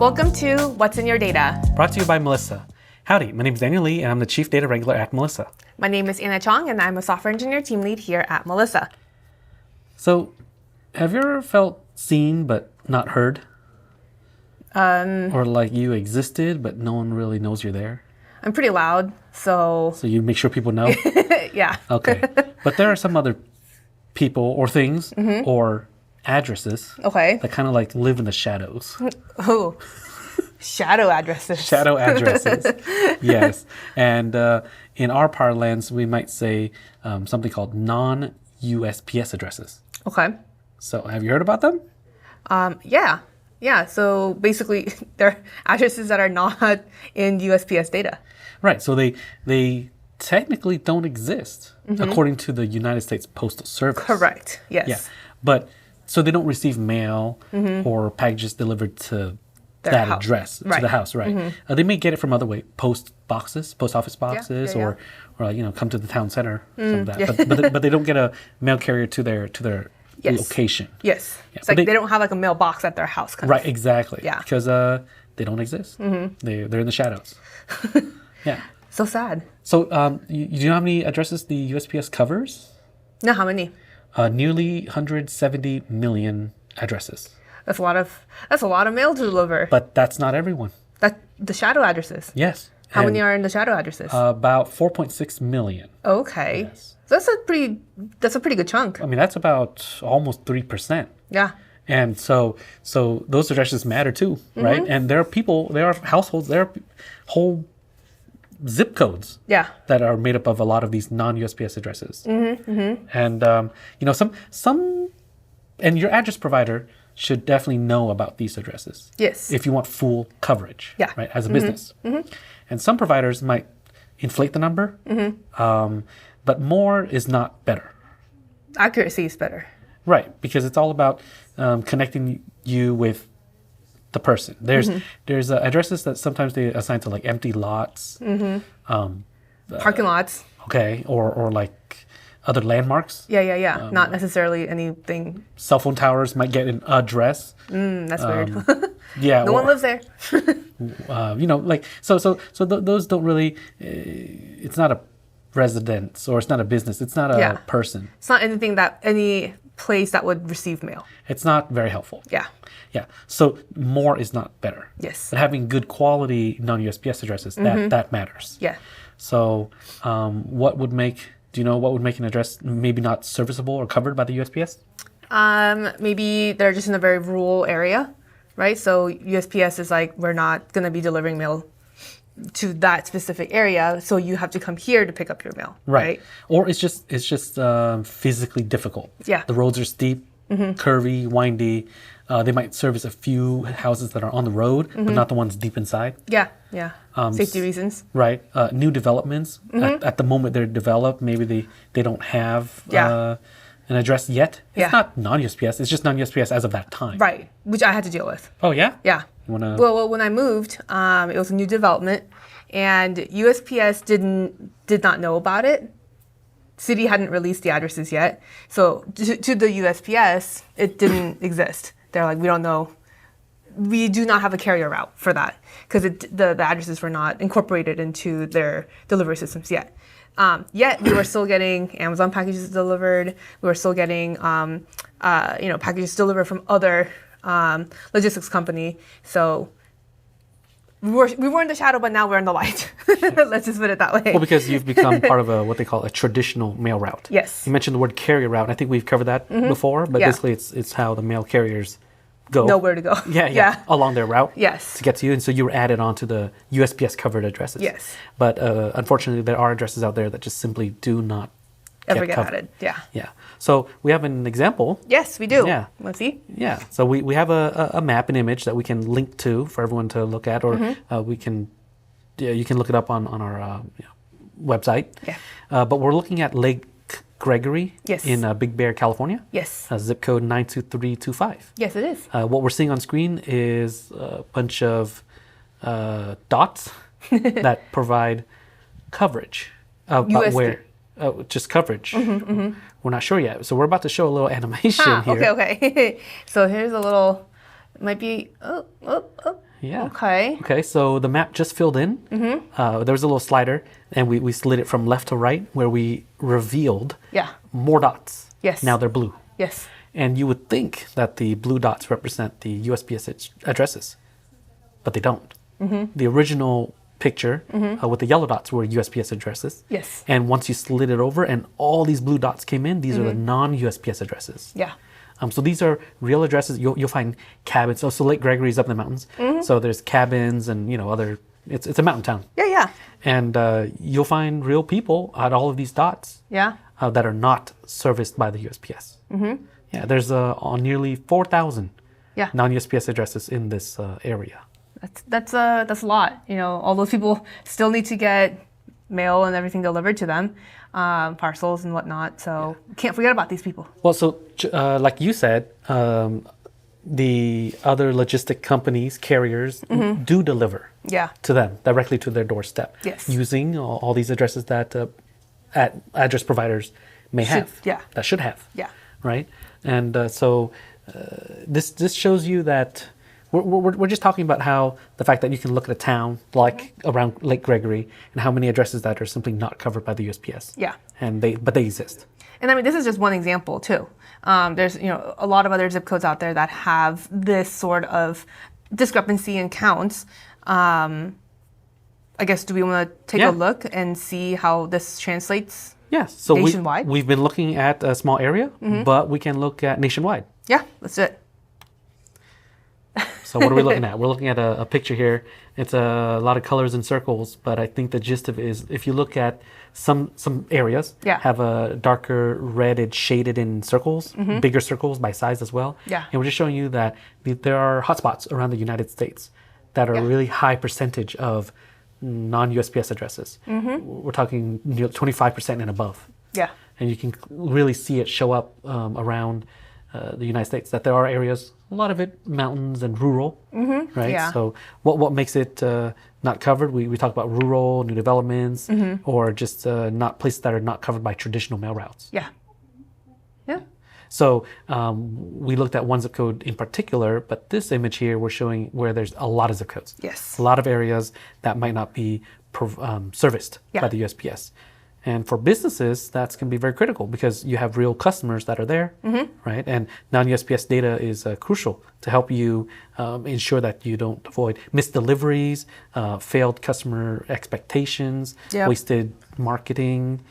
Welcome to What's in Your Data. Brought to you by Melissa. Howdy, my name is Daniel Lee, and I'm the Chief Data Wrangler at Melissa. My name is Anna Chong, and I'm a software engineer team lead here at Melissa. So, have you ever felt seen but not heard? Or like you existed but no one really knows you're there? I'm pretty loud, so you make sure people know? yeah. Okay. But there are some other people or things or addresses that kind of like live in the shadows. Oh, shadow addresses. Shadow addresses. Yes. And in our parlance, we might say something called non-USPS addresses. Okay. So have you heard about them? Yeah. So basically, they're addresses that are not in USPS data. Right. So they technically don't exist according to the United States Postal Service. Correct. Yes. Yeah. But so they don't receive mail or packages delivered to that address, to the house, right? They may get it from other way, post office boxes, or come to the town center, some of that. But they don't get a mail carrier to their location. Yes. Yeah. It's like they don't have like a mailbox at their house. Right. Exactly. Yeah. Because they don't exist. They're in the shadows. Yeah. So sad. So do you know how many addresses the USPS covers? No, how many? Nearly 170 million addresses. That's a lot of mail to deliver. But that's not everyone. The shadow addresses. Yes. How many are in the shadow addresses? About 4.6 million. Okay. Yes. So that's a pretty good chunk. I mean, that's about almost 3%. Yeah. And so those addresses matter too, right? And there are households, there are whole zip codes that are made up of a lot of these non-USPS addresses. And some and your address provider should definitely know about these addresses. Yes. If you want full coverage, Yeah. right, as a business. And some providers might inflate the number, but more is not better. Accuracy is better. Right, because it's all about connecting you with the person. There's addresses that sometimes they assign to like empty lots, Parking lots. okay, or like other landmarks. Yeah. Not necessarily anything. Cell phone towers might get an address. That's weird. Yeah, No one lives there. Those don't really. It's not a residence or it's not a business. It's not a person. It's not any place that would receive mail. It's not very helpful. Yeah. Yeah. So more is not better. Yes. But having good quality non-USPS addresses, that matters. Yeah. So do you know what would make an address maybe not serviceable or covered by the USPS? Maybe they're just in a very rural area, right? So USPS is like, we're not going to be delivering mail to that specific area, so you have to come here to pick up your mail, right? Or it's just physically difficult. Yeah. The roads are steep, curvy, windy. They might service a few houses that are on the road, but not the ones deep inside. Yeah. Safety reasons. Right. New developments. At the moment they're developed, maybe they don't have an address yet. It's not non-USPS. It's just non-USPS as of that time. Right. Which I had to deal with. Oh, yeah? Yeah. Well, when I moved, it was a new development, and USPS did not know about it. City hadn't released the addresses yet. So to the USPS, it didn't exist. They're like, we don't know. We do not have a carrier route for that because the addresses were not incorporated into their delivery systems yet. Yet we were still getting Amazon packages delivered. We were still getting packages delivered from other logistics company. So we were in the shadow, but now we're in the light. Let's just put it that way. Well, because you've become part of what they call a traditional mail route. Yes. You mentioned the word carrier route. I think we've covered that before, but basically it's how the mail carriers go. Know where to go. Yeah. Along their route. Yes. To get to you. And so you were added onto the USPS covered addresses. Yes. But unfortunately, there are addresses out there that just simply do not ever get added. Yeah. Yeah. So we have an example. Yes, we do. Yeah. Let's see. Yeah. So we have a map, an image that we can link to for everyone to look at, or you can look it up on our website. Yeah. But we're looking at Lake Gregory in Big Bear, California. Yes. Zip code 92325. Yes, it is. What we're seeing on screen is a bunch of dots that provide coverage. Just coverage. We're not sure yet. So we're about to show a little animation here. Okay. So here's a little, it might be, Yeah. Okay. Okay, so the map just filled in. There was a little slider, and we slid it from left to right, where we revealed more dots. Yes. Now they're blue. Yes. And you would think that the blue dots represent the USPS addresses, but they don't. The original picture with the yellow dots were USPS addresses. Yes. And once you slid it over and all these blue dots came in, these are the non-USPS addresses. Yeah. So these are real addresses. You'll find cabins. So Lake Gregory's up in the mountains. So there's cabins and other. It's a mountain town. Yeah, yeah. And you'll find real people at all of these dots. Yeah. That are not serviced by the USPS. Yeah, there's nearly 4,000 non-USPS addresses in this area. That's a lot. All those people still need to get mail and everything delivered to them, parcels and whatnot. So can't forget about these people. Well, so like you said, the other logistic companies, carriers, do deliver to them directly to their doorstep using all these addresses that address providers may have. That should have. Right? And so this shows you that we're just talking about how the fact that you can look at a town like around Lake Gregory and how many addresses that are simply not covered by the USPS. Yeah. But they exist. And I mean, this is just one example too. There's a lot of other zip codes out there that have this sort of discrepancy in counts. I guess, do we want to take a look and see how this translates so nationwide? We've been looking at a small area, but we can look at nationwide. Yeah, let's do it. So what are we looking at? We're looking at a picture here. It's a lot of colors and circles, but I think the gist of it is if you look at some areas have a darker red shaded in circles, bigger circles by size as well. Yeah. And we're just showing you that there are hotspots around the United States that are a really high percentage of non-USPS addresses. We're talking 25% and above. Yeah. And you can really see it show up around the United States, that there are areas, a lot of it mountains and rural, right? Yeah. So what makes it not covered? We talk about rural, new developments, or just not places that are not covered by traditional mail routes. Yeah. Yeah. So we looked at one zip code in particular, but this image here we're showing where there's a lot of zip codes. Yes. A lot of areas that might not be serviced by the USPS. And for businesses, that's going to be very critical because you have real customers that are there, right? And non-USPS data is crucial to help you ensure that you don't avoid missed deliveries, failed customer expectations, wasted marketing,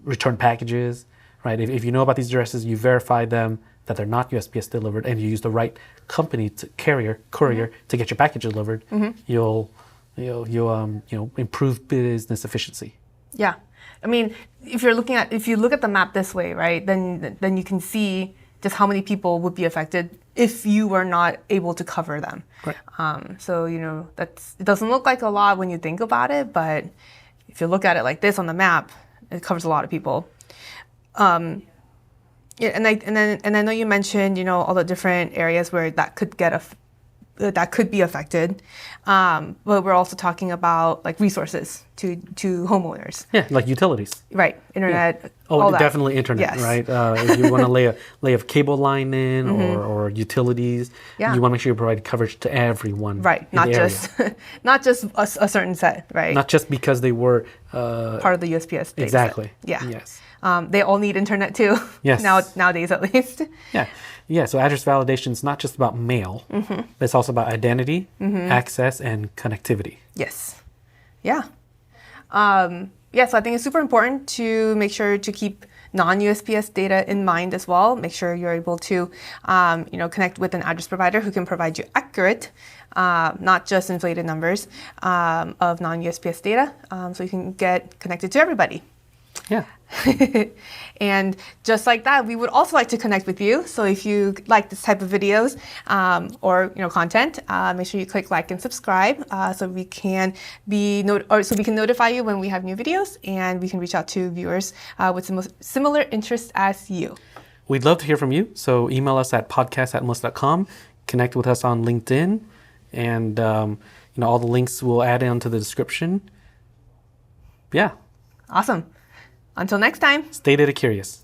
returned packages, right? If you know about these addresses, you verify them that they're not USPS delivered, and you use the right company courier to get your package delivered, you'll improve business efficiency. Yeah, I mean, if you look at the map this way, right, then you can see just how many people would be affected if you were not able to cover them. Right. So it doesn't look like a lot when you think about it, but if you look at it like this on the map, it covers a lot of people. And I know you mentioned all the different areas where that could be affected, but we're also talking about like resources to homeowners. Yeah, like utilities. Right, internet. Yeah. Oh, all that. Definitely internet. Yes. Right. If you want to lay a cable line in or utilities, you want to make sure you provide coverage to everyone. Right, not just a certain set. Right. Not just because they were part of the USPS data exactly. Set. Yeah. Yes. They all need internet too. Yes. Nowadays at least. Yeah. Yeah, so address validation is not just about mail, but it's also about identity, access, and connectivity. Yes. Yeah. So I think it's super important to make sure to keep non-USPS data in mind as well. Make sure you're able to, connect with an address provider who can provide you accurate, not just inflated numbers of non-USPS data, so you can get connected to everybody. Yeah. And just like that, we would also like to connect with you. So if you like this type of videos or content, make sure you click like and subscribe so we can notify you when we have new videos, and we can reach out to viewers with similar interests as you. We'd love to hear from you. So email us at podcast@melissa.com. Connect with us on LinkedIn, and all the links we'll add into the description. Yeah. Awesome. Until next time. Stay data curious.